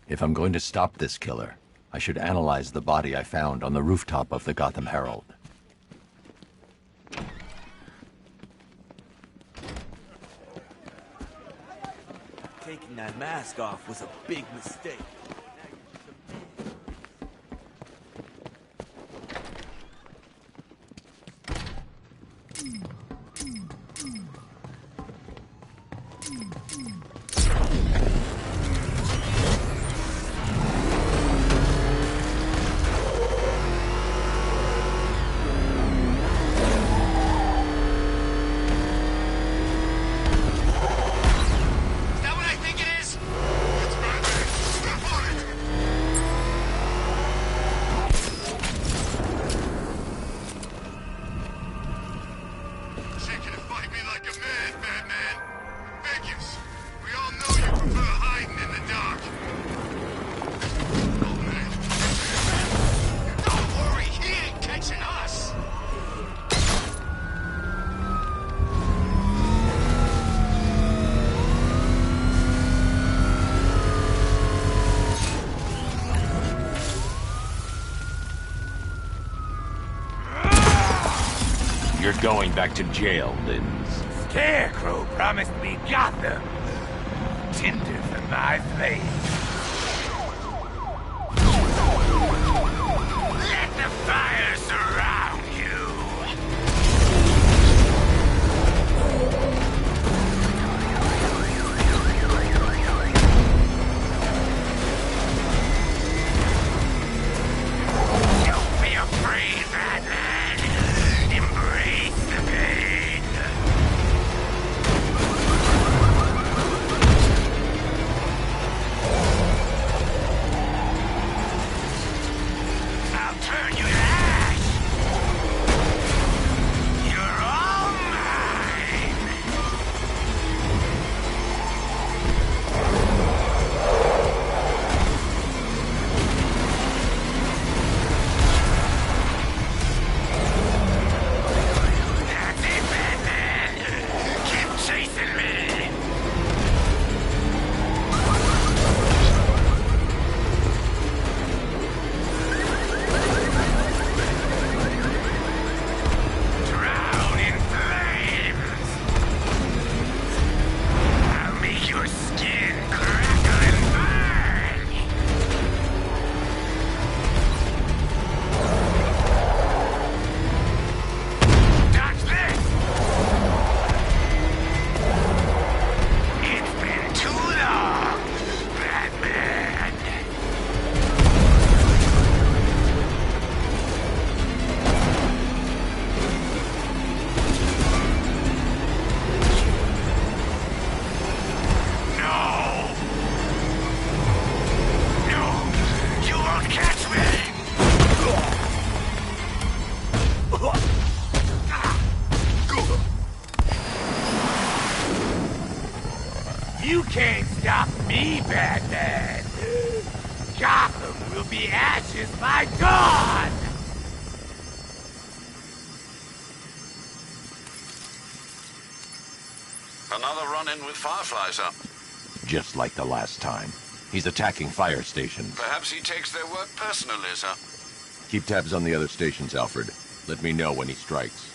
If I'm going to stop this killer, I should analyze the body I found on the rooftop of the Gotham Herald. Taking that mask off was a big mistake. You're going back to jail, Linz. Scarecrow promised me Gotham. Tinder for my flame. Let the fire surround you. Don't be afraid, Batman. Embrace the pain. I'll turn you to ash. You're all mine. That's it, Batman. Keep chasing me. Drown in flames. I'll make your skin crackle and burn. Dodge this. It's been too long, Batman. No! No! You won't catch me! You can't stop me, Batman! Gotham will be ashes by dawn! Another run-in with Firefly, sir. Just like the last time. He's attacking fire stations. Perhaps he takes their work personally, sir. Keep tabs on the other stations, Alfred. Let me know when he strikes.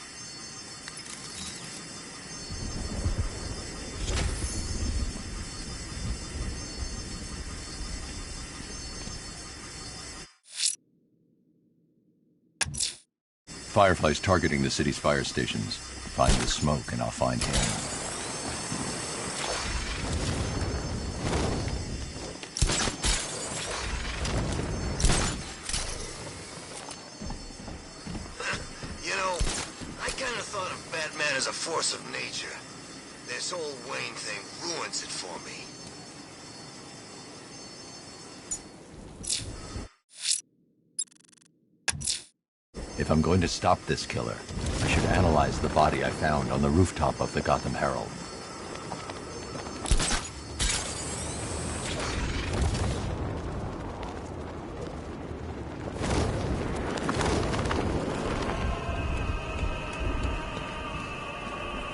Firefly's targeting the city's fire stations. Find the smoke and I'll find him. You know, I kind of thought of Batman as a force of nature. This whole Wayne thing ruins it for me. If I'm going to stop this killer, I should analyze the body I found on the rooftop of the Gotham Herald.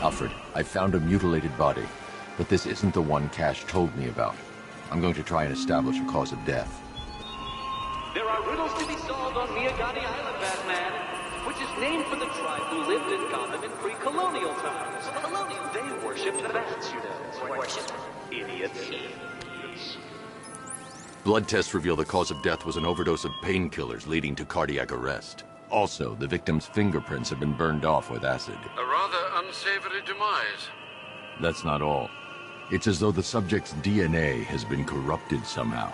Alfred, I found a mutilated body, but this isn't the one Cash told me about. I'm going to try and establish a cause of death. There are riddles to be solved on Miyagani Island, Batman, which is named for the tribe who lived in Gotham in pre-colonial times. They worshipped bats, you know. Worshipped idiots. Blood tests reveal the cause of death was an overdose of painkillers leading to cardiac arrest. Also, the victim's fingerprints have been burned off with acid. A rather unsavory demise. That's not all. It's as though the subject's DNA has been corrupted somehow.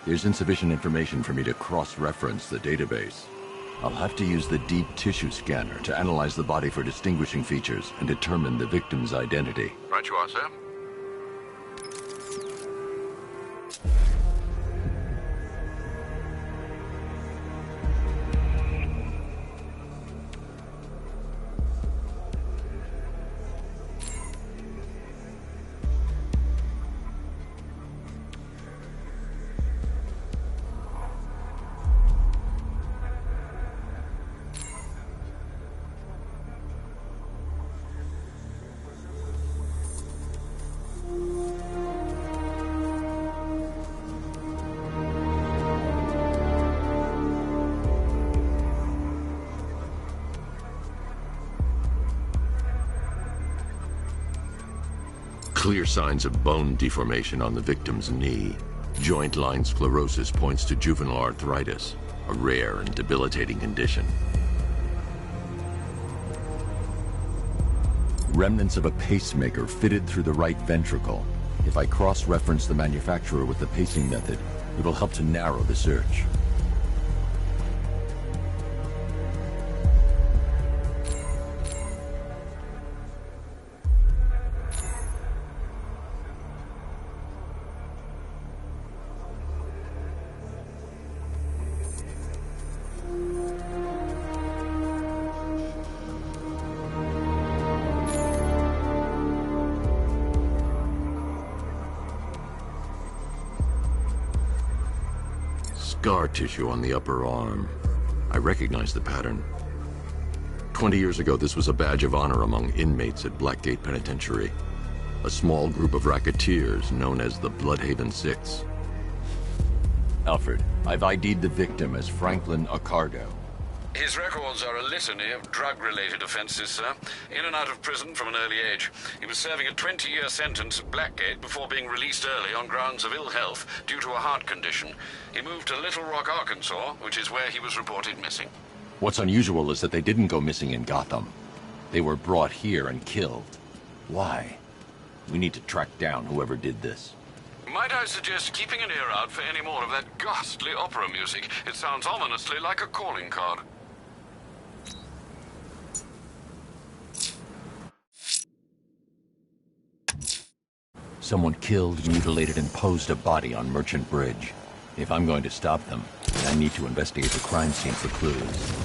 There's insufficient information for me to cross-reference the database. I'll have to use the deep tissue scanner to analyze the body for distinguishing features and determine the victim's identity. Right you are, sir. Clear signs of bone deformation on the victim's knee. Joint line sclerosis points to juvenile arthritis, a rare and debilitating condition. Remnants of a pacemaker fitted through the right ventricle. If I cross-reference the manufacturer with the pacing method, it will help to narrow the search. Scar tissue on the upper arm. I recognize the pattern. 20 years ago, this was a badge of honor among inmates at Blackgate Penitentiary. A small group of racketeers known as the Bloodhaven Six. Alfred, I've ID'd the victim as Franklin Accardo. His records are a litany of drug-related offenses, sir. In and out of prison from an early age. He was serving a 20-year sentence at Blackgate before being released early on grounds of ill health due to a heart condition. He moved to Little Rock, Arkansas, which is where he was reported missing. What's unusual is that they didn't go missing in Gotham. They were brought here and killed. Why? We need to track down whoever did this. Might I suggest keeping an ear out for any more of that ghastly opera music? It sounds ominously like a calling card. Someone killed, mutilated, and posed a body on Merchant Bridge. If I'm going to stop them, I need to investigate the crime scene for clues.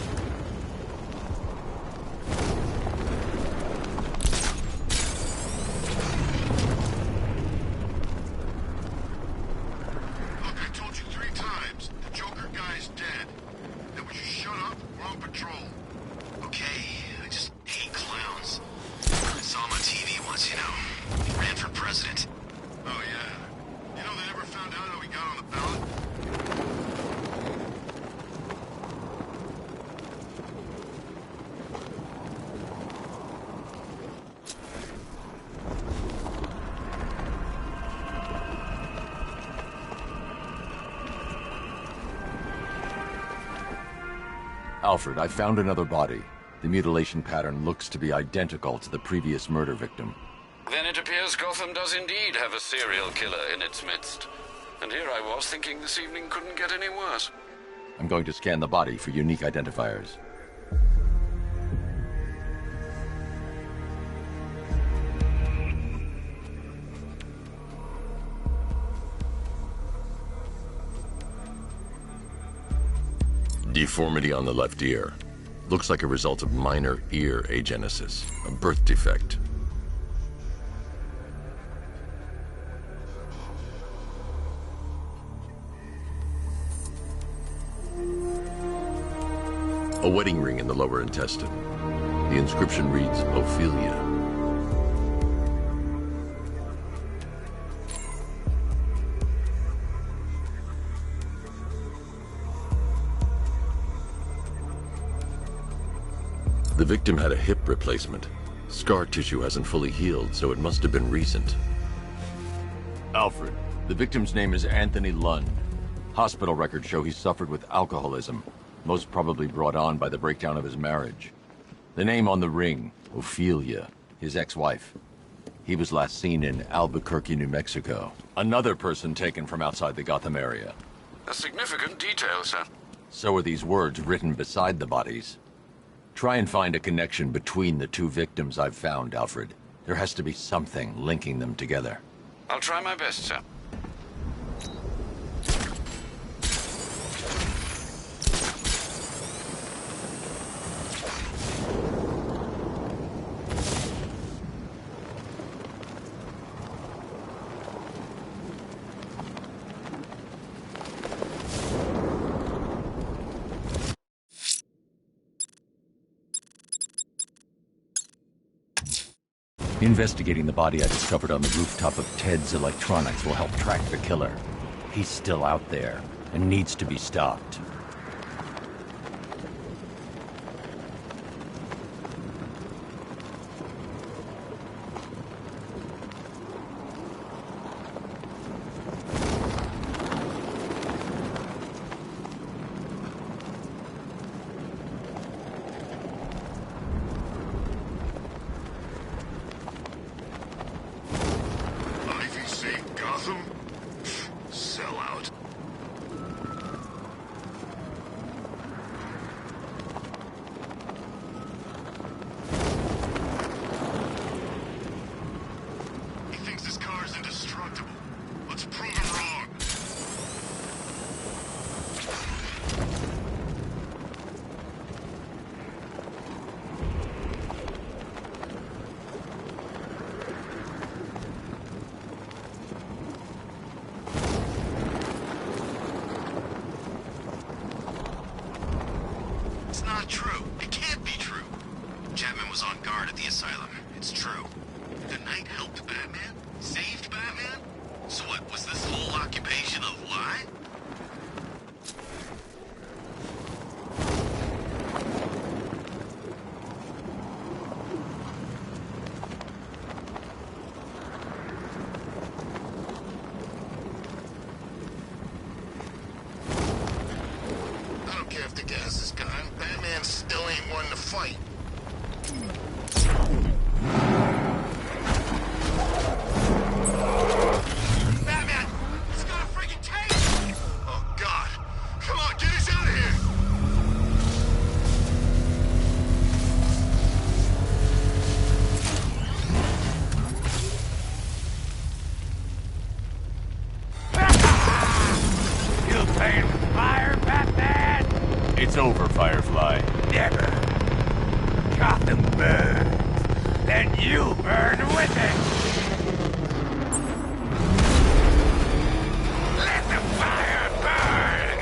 Alfred, I found another body. The mutilation pattern looks to be identical to the previous murder victim. Then it appears Gotham does indeed have a serial killer in its midst. And here I was thinking this evening couldn't get any worse. I'm going to scan the body for unique identifiers. Deformity on the left ear. Looks like a result of minor ear agenesis, a birth defect. A wedding ring in the lower intestine. The inscription reads, Ophelia. The victim had a hip replacement. Scar tissue hasn't fully healed, so it must have been recent. Alfred, the victim's name is Anthony Lund. Hospital records show he suffered with alcoholism, most probably brought on by the breakdown of his marriage. The name on the ring, Ophelia, his ex-wife. He was last seen in Albuquerque, New Mexico. Another person taken from outside the Gotham area. A significant detail, sir. So are these words written beside the bodies. Try and find a connection between the two victims I've found, Alfred. There has to be something linking them together. I'll try my best, sir. Investigating the body I discovered on the rooftop of Ted's Electronics will help track the killer. He's still out there and needs to be stopped. It's over, Firefly. Never. Gotham burns. Then you burn with it. Let the fire burn.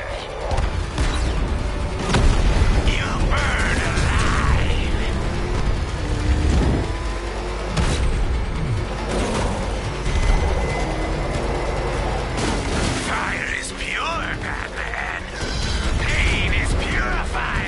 You burn alive. Fire is pure, Batman. Pain is purifying.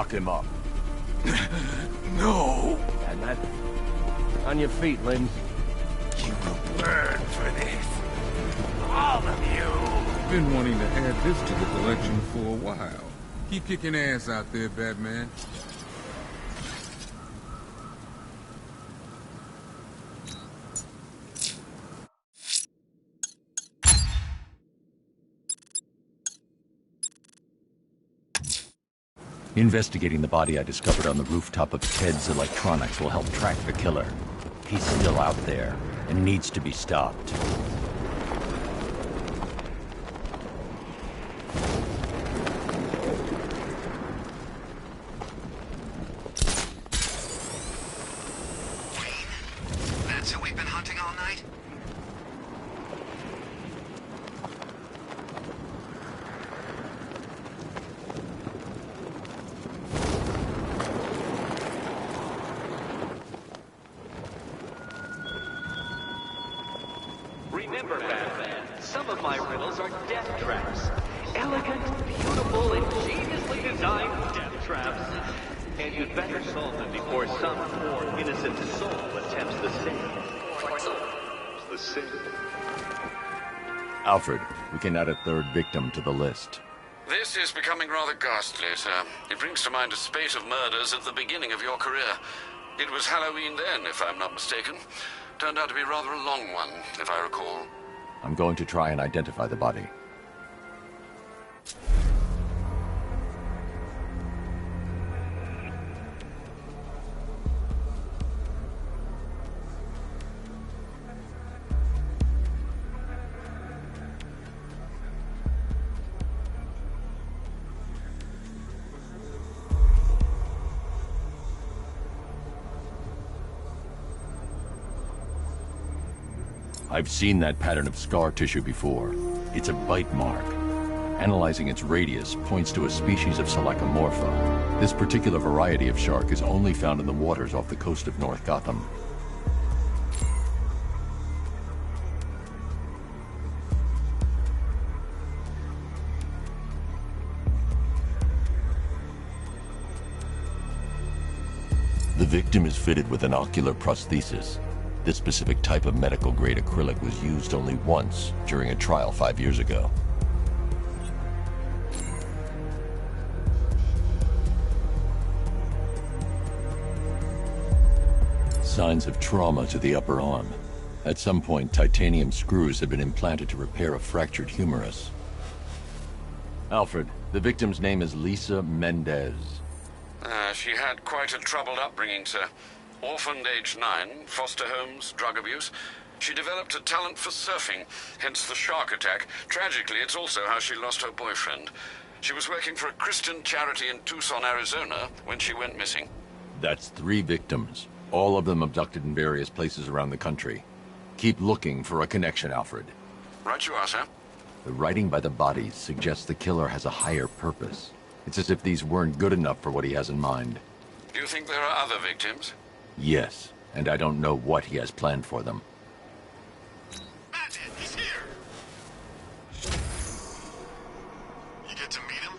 lock him up. No! Batman, on your feet, Lynn. You will burn for this. All of you! Been wanting to add this to the collection for a while. Keep kicking ass out there, Batman. Investigating the body I discovered on the rooftop of Ted's Electronics will help track the killer. He's still out there and needs to be stopped. That's who we've been hunting all night? Remember, Batman, some of my riddles are death traps. Elegant, beautiful, ingeniously designed death traps. And you'd better solve them before some poor innocent soul attempts the same. Alfred, we can add a third victim to the list. This is becoming rather ghastly, sir. It brings to mind a spate of murders at the beginning of your career. It was Halloween then, if I'm not mistaken. Turned out to be rather a long one, if I recall. I'm going to try and identify the body. I've seen that pattern of scar tissue before. It's a bite mark. Analyzing its radius points to a species of Selachomorpha. This particular variety of shark is only found in the waters off the coast of North Gotham. The victim is fitted with an ocular prosthesis. This specific type of medical-grade acrylic was used only once during a trial 5 years ago. Signs of trauma to the upper arm. At some point, titanium screws had been implanted to repair a fractured humerus. Alfred, the victim's name is Lisa Mendez. She had quite a troubled upbringing, sir. Orphaned age 9, foster homes, drug abuse. She developed a talent for surfing, hence the shark attack. Tragically, it's also how she lost her boyfriend. She was working for a Christian charity in Tucson, Arizona, when she went missing. That's 3 victims, all of them abducted in various places around the country. Keep looking for a connection, Alfred. Right you are, sir. The writing by the bodies suggests the killer has a higher purpose. It's as if these weren't good enough for what he has in mind. Do you think there are other victims? Yes, and I don't know what he has planned for them. Batman, he's here! You get to meet him?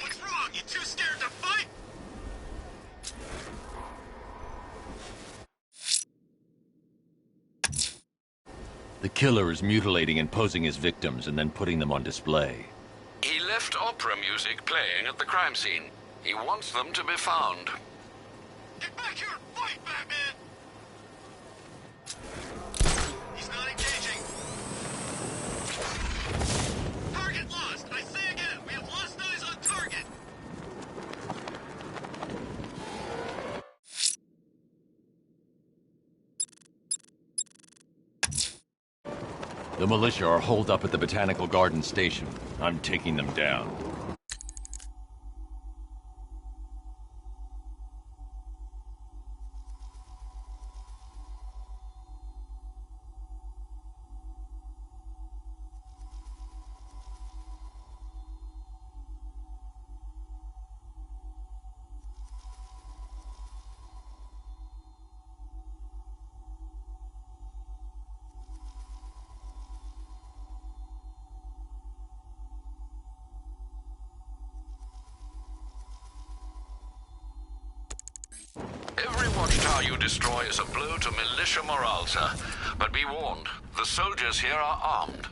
What's wrong? You too scared to fight? The killer is mutilating and posing as victims and then putting them on display. He left opera music playing at the crime scene. He wants them to be found. Get back here and fight, Batman! He's not engaging. Target lost! I say again, we have lost eyes on target! The militia are holed up at the Botanical Garden station. I'm taking them down. watchtower you destroy is a blow to militia morale, sir. But be warned, the soldiers here are armed.